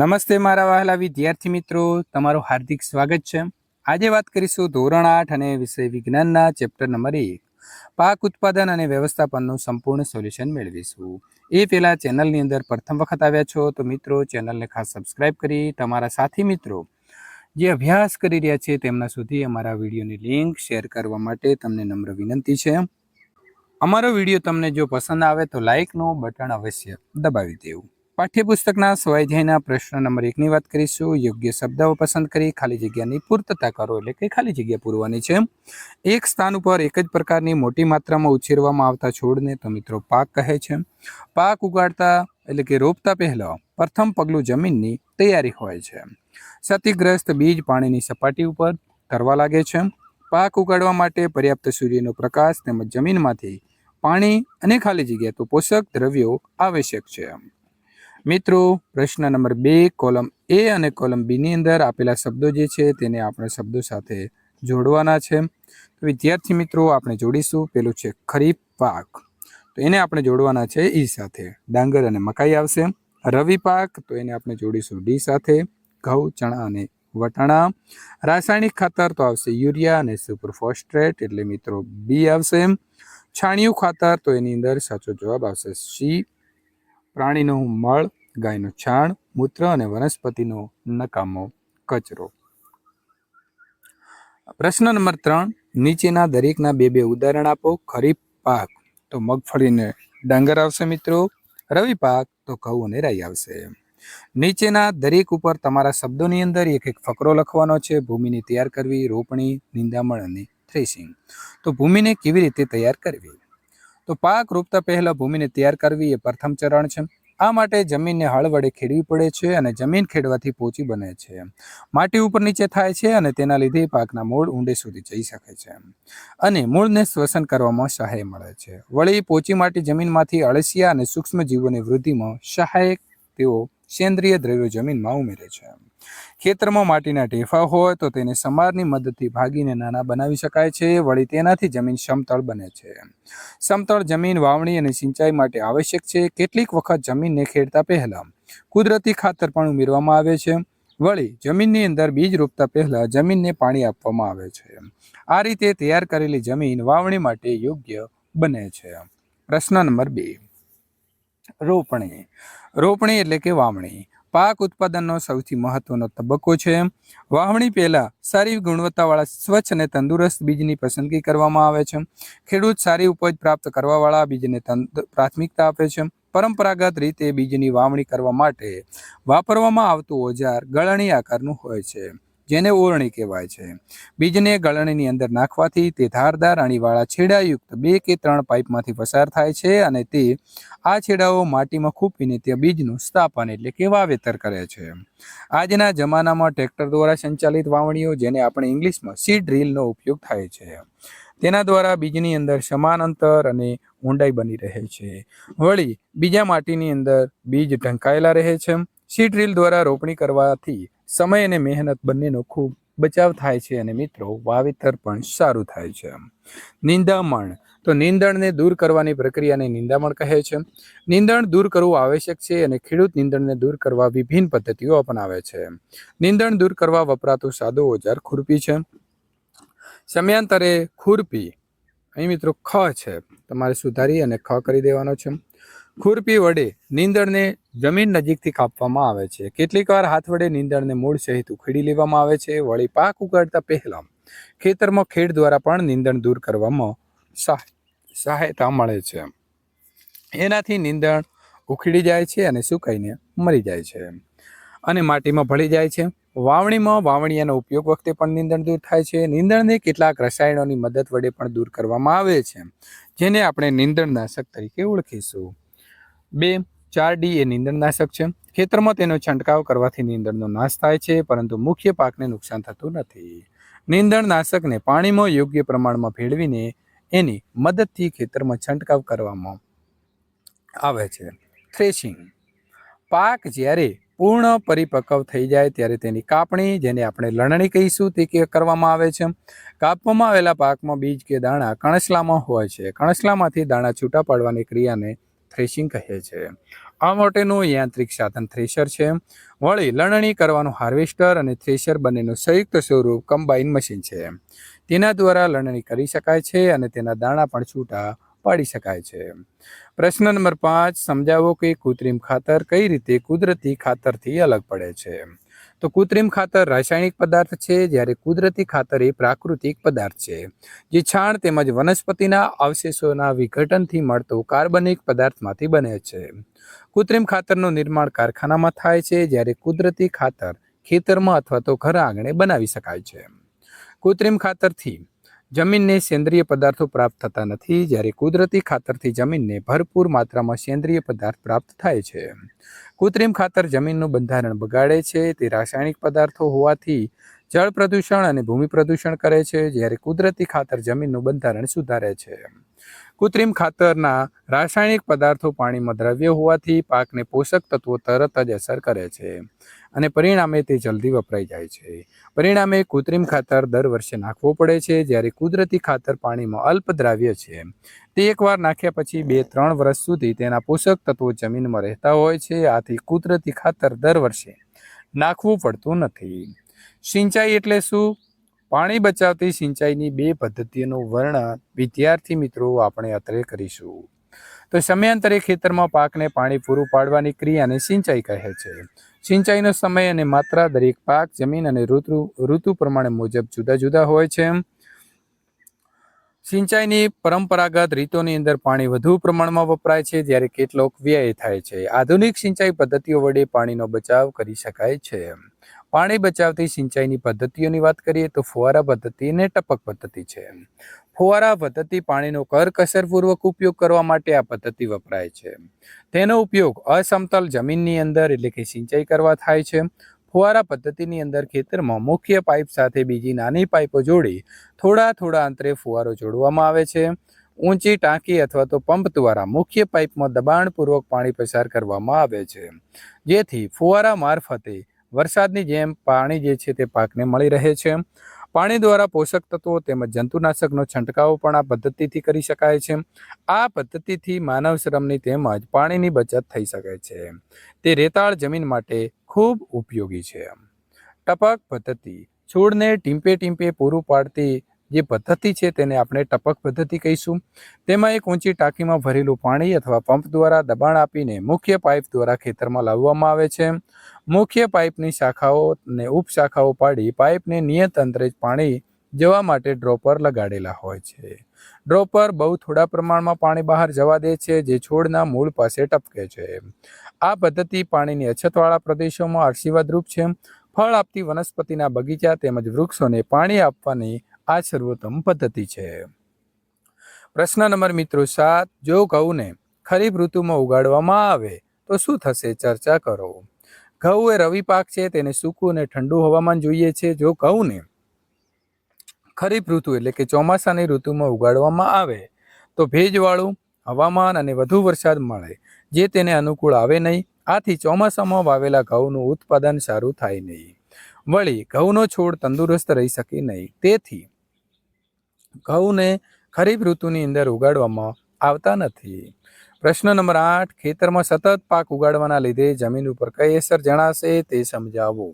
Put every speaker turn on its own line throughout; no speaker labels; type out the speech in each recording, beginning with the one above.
નમસ્તે મારા વહાલા વિદ્યાર્થી મિત્રો, તમારું હાર્દિક સ્વાગત છે. આજે વાત કરીશું ધોરણ 8 અને વિષય વિજ્ઞાનના ચેપ્ટર નંબર 1 પાક ઉત્પાદન અને વ્યવસ્થાપનનું સંપૂર્ણ સોલ્યુશન મેળવીશું. એ પહેલા ચેનલની અંદર પ્રથમ વખત આવ્યા છો તો મિત્રો ચેનલને ખાસ સબસ્ક્રાઇબ કરી તમારા સાથી મિત્રો જે અભ્યાસ કરી રહ્યા છે તેમના સુધી અમારા વિડીયોની લિંક શેર કરવા માટે તમને નમ્ર વિનંતી છે. અમારો વિડીયો તમને જો પસંદ આવે તો લાઇકનું બટન અવશ્ય દબાવી દેવું. પાઠ્યપુસ્તકના સ્વાધ્યાયના પ્રશ્ન નંબર 1ની વાત કરીશું. યોગ્ય શબ્દો પસંદ કરી ખાલી જગ્યાની પૂર્તતા કરો, એટલે કે ખાલી જગ્યા પૂરવાની છે. એક સ્થાન ઉપર એક જ પ્રકારની મોટી માત્રામાં ઉછેરવામાં આવતા છોડને તો મિત્રો પાક કહે છે. પાક ઉગાડતા એટલે કે રોપતા પહેલા પ્રથમ પગલું જમીનની તૈયારી હોય છે. ક્ષતિગ્રસ્ત બીજ પાણીની સપાટી ઉપર તરવા લાગે છે. પાક ઉગાડવા માટે પર્યાપ્ત સૂર્યનો પ્રકાશ તેમજ જમીનમાંથી પાણી અને ખાલી જગ્યા તો પોષક દ્રવ્યો આવશ્યક છે. મિત્રો, પ્રશ્ન નંબર 2 કોલમ એ અને કોલમ બીની અંદર આપેલા શબ્દો જે છે તેને આપણે શબ્દો સાથે જોડવાના છે. તો વિદ્યાર્થી મિત્રો, આપણે જોડીશું. પેલું છે ખરીફ પાક, તો એને આપણે જોડવાના છે ઈ સાથે. ડાંગર અને મકાઈ આવશે. રવિ પાક, તો એને આપણે જોડીશું ડી સાથે. ઘઉં, ચણા અને વટાણા. રાસાયણિક ખાતર તો આવશે યુરિયા અને સુપર ફોસ્ફેટ, એટલે મિત્રો બી આવશે. છાણિયું ખાતર, તો એની અંદર સાચો જવાબ આવશે સી. પ્રાણીનો મળ, ગાયનું છાણ, મૂત્ર અને વનસ્પતિનો નકામો કચરો. પ્રશ્ન નંબર 3 નીચેના દરેકના બે ઉદાહરણ આપો. ખરીફ પાક તો મગફળીને ડાંગર આવશે મિત્રો. રવિ પાક તો ઘઉં અને રાઈ આવશે. નીચેના દરેક ઉપર તમારા શબ્દોની અંદર એક એક ફકરો લખવાનો છે. ભૂમિને તૈયાર કરવી, રોપણી, નિંદામણ અને થ્રેશિંગ. તો ભૂમિને કેવી રીતે તૈયાર કરવી? તો પાક રોપતા પહેલા ભૂમિને તૈયાર કરવી એ પ્રથમ ચરણ છે. આ માટે જમીનને હળ વડે ખેડવી પડે છે અને જમીન ખેડવાથી પોચી બને છે. માટી ઉપર નીચે થાય છે અને તેના લીધે પાકના મૂળ ઊંડે સુધી જઈ શકે છે અને મૂળને શ્વસન કરવામાં સહાય મળે છે. વળી પોચી માટી જમીનમાંથી અળસિયા અને સૂક્ષ્મ જીવોની વૃદ્ધિમાં સહાયક તેઓ સેન્દ્રિય દ્રવ્યો જમીનમાં ઉમેરે છે. ખેતરમાં માટીના ઢેફા હોય તો તેને સમારની મદદથી ભાગીને નાના બનાવી શકાય છે. વળી તેનાથી જમીન સમતળ બને છે. સમતળ જમીન વાવણી અને સિંચાઈ માટે આવશ્યક છે. કેટલીક વખત જમીનને ખેડતા પહેલા કુદરતી ખાતર પણ ઉમેરવામાં આવે છે. વળી જમીનની અંદર બીજ રોપતા પહેલા જમીનને પાણી આપવામાં આવે છે. આ રીતે તૈયાર કરેલી જમીન વાવણી માટે યોગ્ય બને છે. પ્રશ્ન નંબર 2 રોપણી. રોપણી એટલે કે વાવણી પાક ઉત્પાદનનો સૌથી મહત્વનો તબક્કો છે. વાવણી પહેલા સારી ગુણવત્તાવાળા સ્વચ્છ અને તંદુરસ્ત બીજની પસંદગી કરવામાં આવે છે. ખેડૂત સારી ઉપજ પ્રાપ્ત કરવાવાળા બીજને પ્રાથમિકતા આપે છે. પરંપરાગત રીતે બીજની વાવણી કરવા માટે વાપરવામાં આવતું ઓજાર ગળણી આકારનું હોય છે, જેને ઓરણી કહેવાય છે. બીજને ગળણીની અંદર નાખવાથી તે ધારદાર અણીવાળા છેડાયુક્ત 2 કે 3 પાઇપમાંથી પસાર થાય છે અને તે આ છેડાઓ માટીમાં ખૂંપીને તે બીજનું સ્થાપન એટલે કે વાવેતર કરે છે. આજના જમાનામાં ટ્રેક્ટર દ્વારા સંચાલિત વાવણીઓ, જેને આપણે ઇંગ્લિશમાં સીડ ડ્રીલનો ઉપયોગ થાય છે. તેના દ્વારા બીજની અંદર સમાન અંતર અને ઊંડાઈ બની રહે છે. વળી બીજા માટીની અંદર બીજ ઢંકાયેલા રહે છે. સીડ ડ્રીલ દ્વારા રોપણી કરવાથી સમય અને મહેનત બંનેનો ખૂબ બચાવ થાય છે અને મિત્રો વાવેતર પણ સારું થાય છે. નિંદામણ તો નીંદણને દૂર કરવાની પ્રક્રિયાને નિંદામણ કહે છે. નીંદણ દૂર કરવું આવશ્યક છે અને ખેડૂત નીંદણને દૂર કરવા વિભિન્ન પદ્ધતિઓ અપનાવે છે. નીંદણ દૂર કરવા વપરાતું સાદું ઓજાર ખુરપી છે. સમયાંતરે ખુરપી, અહીં મિત્રો ખ છે, તમારે સુધારી અને ખ કરી દેવાનો છે. ખુરપી વડે નીંદણને જમીન નજીકથી કાપવામાં આવે છે. કેટલીક વાર હાથ વડે નીંદણને મૂળ સહિત ઉખેડી લેવામાં આવે છે. વળી પાક ઉગાડતા પહેલા ખેતરમાં ખેડ દ્વારા પણ નીંદણ દૂર કરવામાં સહાયતા મળે છે. એનાથી નીંદણ ઉખડી જાય છે અને સુકાઈને મરી જાય છે અને માટીમાં ભળી જાય છે. વાવણીમાં વાવણીયાનો ઉપયોગ વખતે પણ નીંદણ દૂર થાય છે. નીંદણને કેટલાક રસાયણોની મદદ વડે પણ દૂર કરવામાં આવે છે, જેને આપણે નીંદણનાશક તરીકે ઓળખીશું. 2 4D એ નીંદણનાશક છે. ખેતરમાં તેનો છંટકાવ કરવાથી નીંદણનો નાશ થાય છે, પરંતુ મુખ્ય પાકને નુકસાન થતું નથી. નીંદણનાશકને પાણીમાં યોગ્ય પ્રમાણમાં ભેળવીને એની મદદથી ખેતરમાં છંટકાવ કરવામાં આવે છે. થ્રેશિંગ પાક જ્યારે પૂર્ણ પરિપક્વ થઈ જાય ત્યારે તેની કાપણી, જેને આપણે લણણી કહીશું, તે કરવામાં આવે છે. કાપવામાં આવેલા પાકમાં બીજ કે દાણા કણસલામાં હોય છે. કણસલામાંથી દાણા છૂટા પાડવાની ક્રિયાને થ્રેશિંગ કહે છે. આ માટેનું યાંત્રિક સાધન થ્રેશર છે. વળી લણણી કરવાનું હાર્વેસ્ટર અને થ્રેશર બંનેનું સંયુક્ત સ્વરૂપ કમ્બાઈન મશીન છે. તેના દ્વારા લણણી કરી શકાય છે અને તેના દાણા પણ છૂટા પાડી શકાય છે. પ્રશ્ન નંબર 5, સમજાવો કે કૃત્રિમ ખાતર કઈ રીતે કુદરતી ખાતરથી અલગ પડે છે. તો કૃત્રિમ ખાતર રાસાયણિક પદાર્થ છે, જ્યારે કુદરતી ખાતર એ પ્રાકૃતિક પદાર્થ છે, જે છાણ તેમજ વનસ્પતિના અવશેષોના વિઘટનથી મળતો કાર્બનિક પદાર્થમાંથી બને છે. કૃત્રિમ ખાતરનું નિર્માણ કારખાનામાં થાય છે, જ્યારે કુદરતી ખાતર ખેતરમાં અથવા તો ઘર આંગણે બનાવી શકાય છે. કૃત્રિમ ખાતરથી જમીનને સેન્દ્રિય પદાર્થો પ્રાપ્ત થતા નથી, જ્યારે કુદરતી ખાતરથી જમીનને ભરપૂર માત્રામાં સેન્દ્રિય પદાર્થ પ્રાપ્ત થાય છે. કૃત્રિમ ખાતર જમીનનું બંધારણ બગાડે છે. તે રાસાયણિક પદાર્થો હોવાથી જળ પ્રદૂષણ અને ભૂમિ પ્રદૂષણ કરે છે, જ્યારે કુદરતી ખાતર જમીનનું બંધારણ સુધારે છે. કૃત્રિમ ખાતરના રાસાયણિક પદાર્થો પાણીમાં દ્રવ્ય હોવાથી પાકને પોષક તત્વો તરત જ અસર કરે છે અને પરિણામે તે જલ્દી વપરાઈ જાય છે. પરિણામે કૃત્રિમ ખાતર દર વર્ષે નાખવો પડે છે, જ્યારે કુદરતી ખાતર પાણીમાં અલ્પ દ્રાવ્ય છે. તે એકવાર નાખ્યા પછી 2-3 વર્ષ સુધી તેના પોષક તત્વો જમીનમાં રહેતા હોય છે. આથી કુદરતી ખાતર દર વર્ષે નાખવું પડતું નથી. સિંચાઈ એટલે શું? પાણી બચાવતી સિંચાઈની 2 પદ્ધતિઓનું વર્ણન વિદ્યાર્થી મિત્રો આપણે અત્રે કરીશું. તો સમયાંતરે ખેતરમાં પાકને પાણી પૂરું પાડવાની ક્રિયાને સિંચાઈ કહે છે. સિંચાઈનો સમય અને માત્રા દરેક પાક, જમીન અને ઋતુ પ્રમાણે મુજબ જુદા જુદા હોય છે. સિંચાઈની પરંપરાગત રીતોની અંદર પાણી વધુ પ્રમાણમાં વપરાય છે, જ્યારે કેટલોક વ્યય થાય છે. આધુનિક સિંચાઈ પદ્ધતિઓ વડે પાણીનો બચાવ કરી શકાય છે. પાણી બચાવતી સિંચાઈની પદ્ધતિઓની વાત કરીએ તો ફુવારા પદ્ધતિ અને ટપક પદ્ધતિ છે. ફુવારા પદ્ધતિ પાણીનો કરકસરપૂર્વક ઉપયોગ કરવા માટે આ પદ્ધતિ વપરાય છે. તેનો ઉપયોગ અસમતલ જમીનની અંદર એટલે કે સિંચાઈ કરવા થાય છે. ફુવારા પદ્ધતિની અંદર ખેતરમાં મુખ્ય પાઇપ સાથે બીજી નાની પાઇપો જોડી થોડા અંતરે ફુવારો જોડવામાં આવે છે. ઊંચી ટાંકી અથવા તો પંપ દ્વારા મુખ્ય પાઇપમાં દબાણપૂર્વક પાણી પસાર કરવામાં આવે છે, જેથી ફુવારા મારફતે વરસાદની જેમ પાણી જે છે તે પાકને મળી રહે છે. પાણી દ્વારા પોષક તત્વો તેમજ જંતુનાશકનો છંટકાવ પણ આ પદ્ધતિથી કરી શકાય છે. આ પદ્ધતિથી માનવ શ્રમની તેમજ પાણીની બચત થઈ શકે છે. તે રેતાળ જમીન માટે ખૂબ ઉપયોગી છે. ટપક પદ્ધતિ છોડને ટીમ્પે ટીમ્પે પૂરું પાડતી જે પદ્ધતિ છે તેને આપણે ટપક પદ્ધતિ કહીશું. તેમાં એક ઊંચી ટાંકીમાં ભરેલું પાણી અથવા પંપ દ્વારા દબાણ આપીને મુખ્ય પાઇપ દ્વારા ખેતરમાં લાવવામાં આવે છે. મુખ્ય પાઇપની શાખાઓ અને ઉપશાખાઓ પાડી પાઇપને નિયત અંતરે પાણી જવા માટે ડ્રોપર લગાડેલા હોય છે. ડ્રોપર બહુ થોડા પ્રમાણમાં પાણી બહાર જવા દે છે, જે છોડના મૂળ પાસે ટપકે છે. આ પદ્ધતિ પાણીની અછતવાળા પ્રદેશોમાં આશીર્વાદરૂપ છે. ફળ આપતી વનસ્પતિના બગીચા તેમજ વૃક્ષોને પાણી આપવાની આ સર્વોત્તમ પદ્ધતિ છે. પ્રશ્ન નંબર મિત્રો 7, જો ઘઉંને ખરીફ ઋતુમાં ઉગાડવામાં આવે તો શું થશે? ચર્ચા કરો. ઘઉં એ રવિ પાક છે. તેને સૂકું અને ઠંડુ હવામાન જોઈએ છે. જો ઘઉંને ખરીફ ઋતુ એટલે કે ચોમાસાની ઋતુમાં ઉગાડવામાં આવે તો ભેજવાળું હવામાન અને વધુ વરસાદ મળે, જે તેને અનુકૂળ આવે નહીં. આથી ચોમાસામાં વાવેલા ઘઉંનું ઉત્પાદન સારું થાય નહીં. વળી ઘઉંનો છોડ તંદુરસ્ત રહી શકે નહીં. તેથી ઘઉંને ખરીફ ઋતુની અંદર ઉગાડવામાં આવતા નથી. પ્રશ્ન નંબર 8, ખેતરમાં સતત પાક ઉગાડવાના લીધે જમીન ઉપર કઈ અસર જણાશે તે સમજાવો.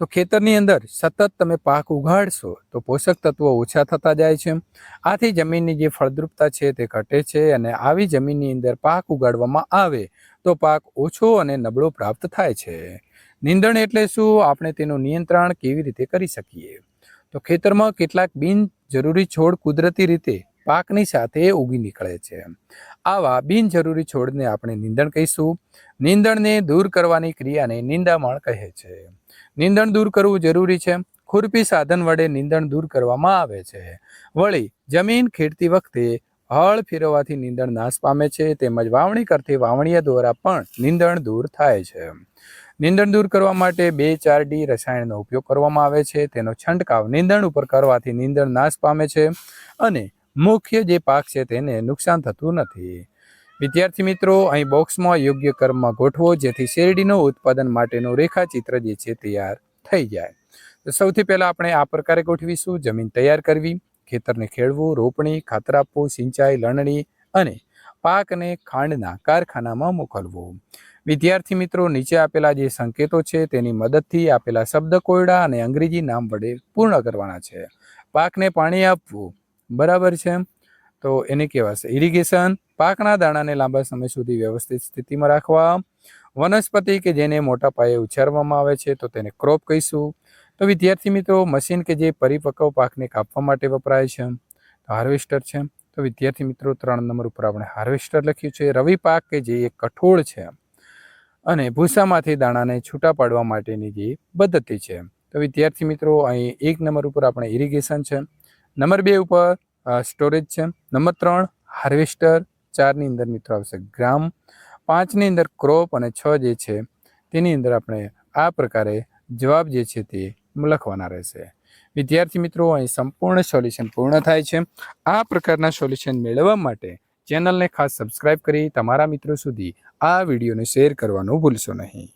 તો ખેતરની અંદર સતત તમે પાક ઉગાડશો તો પોષક તત્વો ઓછા થતા જાય છે. આથી જમીનની જે ફળદ્રુપતા છે તે ઘટે છે અને આવી જમીનની અંદર પાક ઉગાડવામાં આવે તો પાક ઓછો અને નબળો પ્રાપ્ત થાય છે. નીંદણ એટલે શું? આપણે તેનું નિયંત્રણ કેવી રીતે કરી શકીએ? તો ખેતરમાં કેટલાક બિનજરૂરી છોડ કુદરતી રીતે પાકની સાથે ઉગી નીકળે છે. આવા બિનજરૂરી છોડને આપણે નીંદણ કહીશું. નીંદણને દૂર કરવાની ક્રિયાને નિંદામણ કહે છે. નીંદણ દૂર કરવું જરૂરી છે. ખુરપી સાધન વડે નીંદણ દૂર કરવામાં આવે છે. વળી જમીન ખેડતી વખતે હળ ફેરવવાથી નીંદણ નાશ પામે છે, તેમજ વાવણી કરતી વાવણીયા દ્વારા પણ નીંદણ દૂર થાય છે. નીંદણ દૂર કરવા માટે 2,4-D રસાયણનો ઉપયોગ કરવામાં આવે છે. તેનો છંટકાવ નીંદણ ઉપર કરવાથી નીંદણ નાશ પામે છે અને મુખ્ય જે પાક છે તેને નુકસાન થતું નથી. વિદ્યાર્થી મિત્રો, અહીં બોક્સમાં યોગ્ય ક્રમમાં ગોઠવો, જેથી શેરડીનો ઉત્પાદન માટેનું રેખાચિત્ર જે છે તૈયાર થઈ જાય. તો સૌથી પહેલા આપણે આ પ્રકારે ગોઠવીશું. જમીન તૈયાર કરવી, ખેતરને ખેડવું, રોપણી, ખાતર આપવું, સિંચાઈ, લણણી અને પાકને ખાંડના કારખાનામાં મોકલવો. વિદ્યાર્થી મિત્રો, નીચે આપેલા જે સંકેતો છે તેની મદદથી આપેલા શબ્દ કોયડા અને અંગ્રેજી નામ વડે પૂર્ણ કરવાના છે. પાકને પાણી આપવું, બરાબર છે, તો એને કહેવાશે ઇરિગેશન. પાકના દાણાને લાંબા સમય સુધી વ્યવસ્થિત સ્થિતિમાં રાખવા. વનસ્પતિ કે જેને મોટા પાયે ઉછેરવામાં આવે છે તો તેને ક્રોપ કહીશું. તો વિદ્યાર્થી મિત્રો, મશીન કે જે પરિપક્વ પાકને કાપવા માટે વપરાય છે તો હાર્વેસ્ટર છે. તો વિદ્યાર્થી મિત્રો, 3 નંબર ઉપર આપણે હાર્વેસ્ટર લખ્યું છે. રવિ પાક કે જે એક કઠોળ છે અને ભૂસામાંથી દાણાને છૂટા પાડવા માટેની જે પદ્ધતિ છે. તો વિદ્યાર્થી મિત્રો, અહીં 1 નંબર ઉપર આપણે ઇરિગેશન છે. નંબર 2 ઉપર સ્ટોરેજ છે. Number 3 harvester. 4ની અંદર મિત્રો આવશે ગ્રામ. 5ની અંદર ક્રોપ અને 6 જે છે તેની અંદર આપણે આ પ્રકારે જવાબ જે છે તે લખવાના રહેશે. વિદ્યાર્થી મિત્રો, અહીં સંપૂર્ણ સોલ્યુશન પૂર્ણ થાય છે. આ પ્રકારના સોલ્યુશન મેળવવા માટે ચેનલને ખાસ સબસ્ક્રાઇબ કરી તમારા મિત્રો સુધી આ વિડીયોને શેર કરવાનું ભૂલશો નહીં.